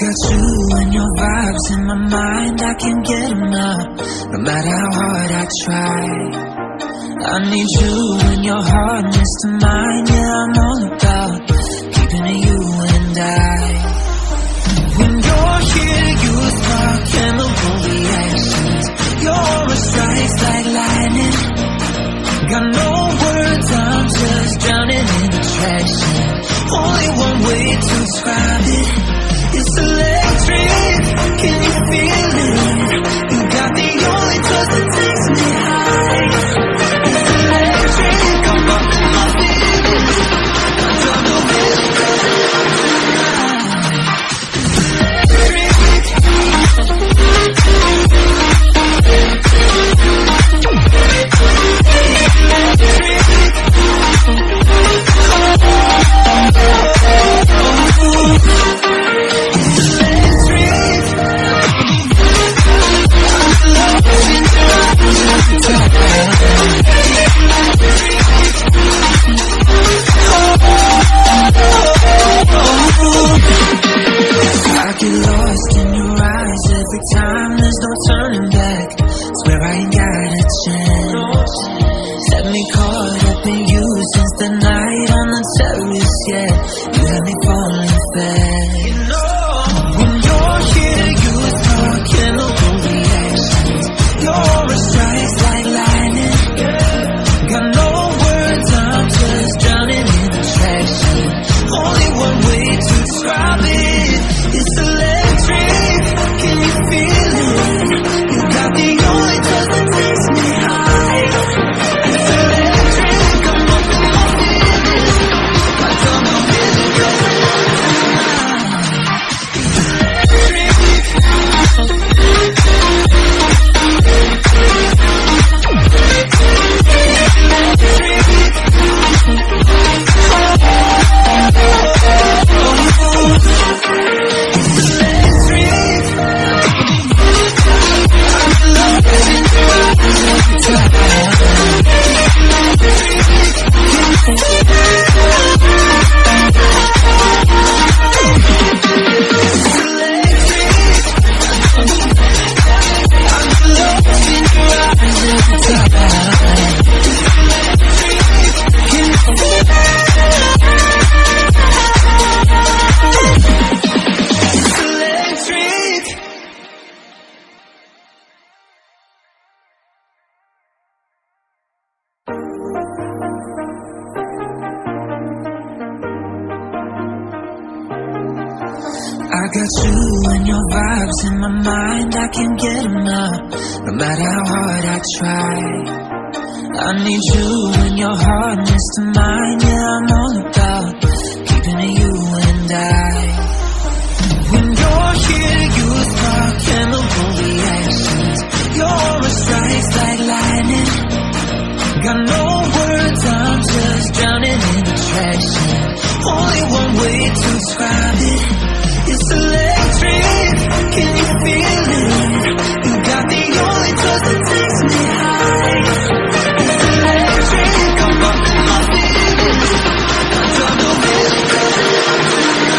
got you and your vibes in my mind, I can't get enough, no matter how hard I try. I need you and your hardness to mine, yeah, I'm all about keeping it you and I. When you're here, you spark chemical reactions, your aura strikes like lightning. Got no words, I'm just drowning in attraction. Only one way to describe it, it's electric. Can you feel it? You got the only touch that takes me high. It's electric, I'm up in my feelings. I don't know where to go tonight. I get lost in your eyes every time, there's no turning back. Swear I ain't got a chance. Had me caught up in you since the night on the terrace, yeah. You had me falling fast. When you're here, you spark chemical reactions, your aura strikes like lightning. Got no words, I'm just drowning in attraction. Only one way to describe it, it's electric. Can you feel it? You got the only touch that takes me high. It's electric, I'm up in my feelings. I don't know where to go tonight. I got you and your vibes in my mind, I can't get enough, no matter how hard I try. I need you and your hardness to mine, yeah, I'm all about keeping it you and I. When you're here, you spark chemical reactions, your aura strikes like lightning. Got no words, I'm just drowning in attraction. Only one way to describe it, it's electric. Can you feel it? You got the only touch that takes me high. It's electric, I'm up in my feelings. I don't know where to go tonight.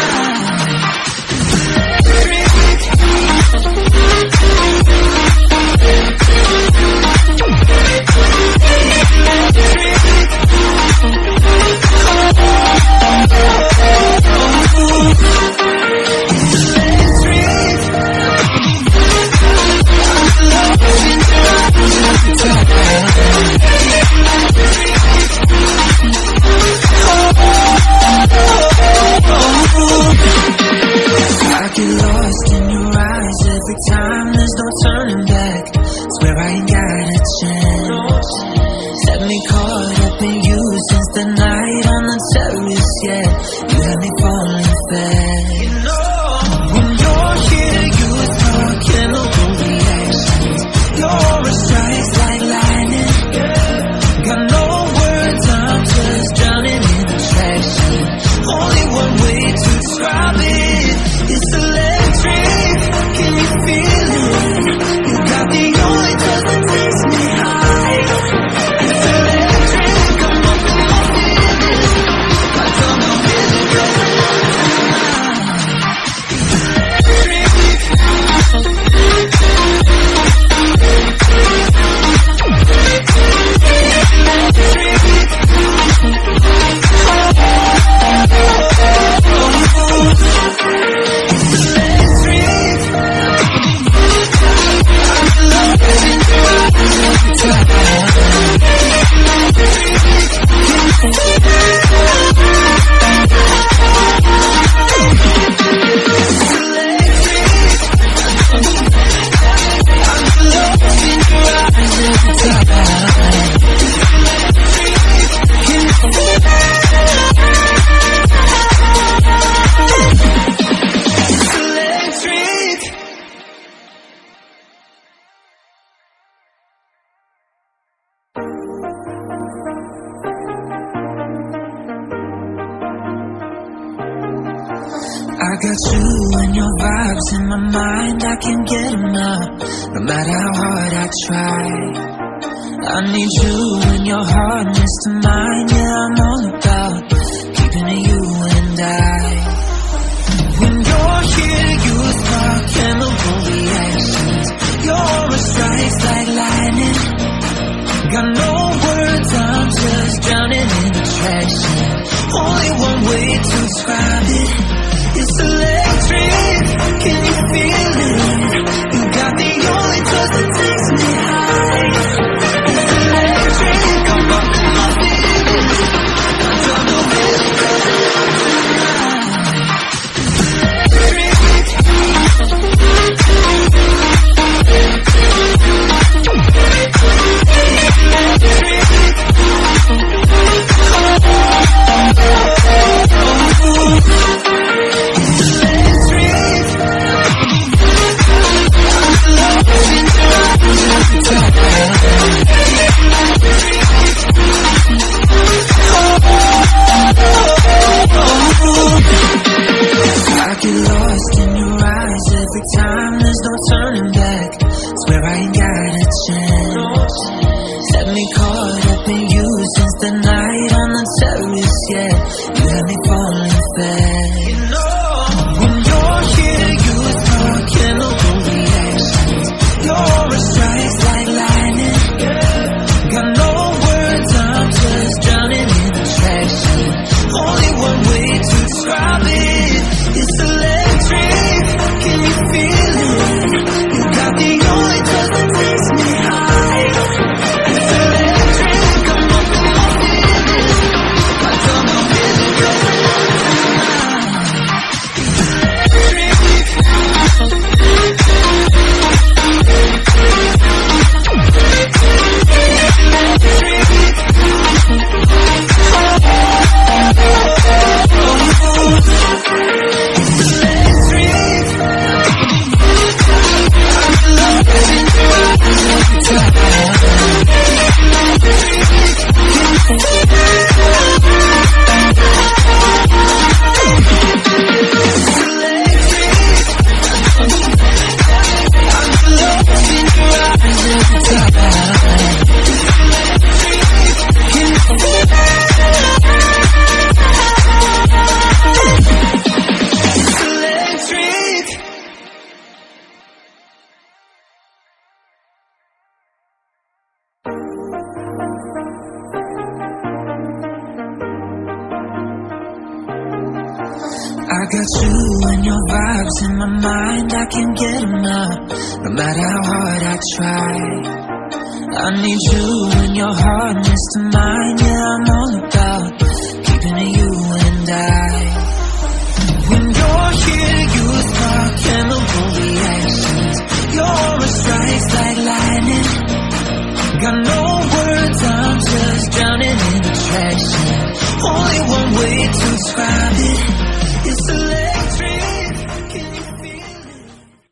I get lost in your eyes every time, there's no turning back. Swear I ain't got a chance. Had me caught up in you since the night on the terrace, yeah. You had me falling fast. When you're here, you spark chemical reactions, your aura strikes like lightning. Got no words, I'm just drowning in attraction. Only one way to describe it, it's electric. Can you feel it? You got the only touch that takes me high. It's electric, I'm up in my feelings. got you and your vibes in my mind, I can't get enough, no matter how hard I try. I need you and your hardness to mine, yeah, I'm all about keeping it you and I. When you're here, you spark chemical reactions. Your aura strikes like lightning. Got no words, I'm just drowning in attraction. Only one way to describe it. It's electric, can you feel it? You got the only touch that takes me high. It's electric, I'm up in my feelings. I don't know where to go tonight. I get lost in your eyes every time, there's no turning back. Swear I ain't got a chance. Set me caught up in you since the night on the terrace, yeah. You had me falling fast. When you're here, you spark chemical reactions. Your aura strikes like lightning. Got no words, I'm just drowning in attraction. Only one way to describe it. It's electric, can you feel it? You got the only touch that takes me high. It's electric, I'm up in my feelings. I don't know where to go tonight. It's I got you and your vibes in my mind, I can't get enough, no matter how hard I try. I need you and your hardness to mine, yeah, I'm all about keeping it you and I. When you're here, you spark chemical reactions. Your aura strikes like lightning. Got no words, I'm just drowning in attraction. Only one way to describe it.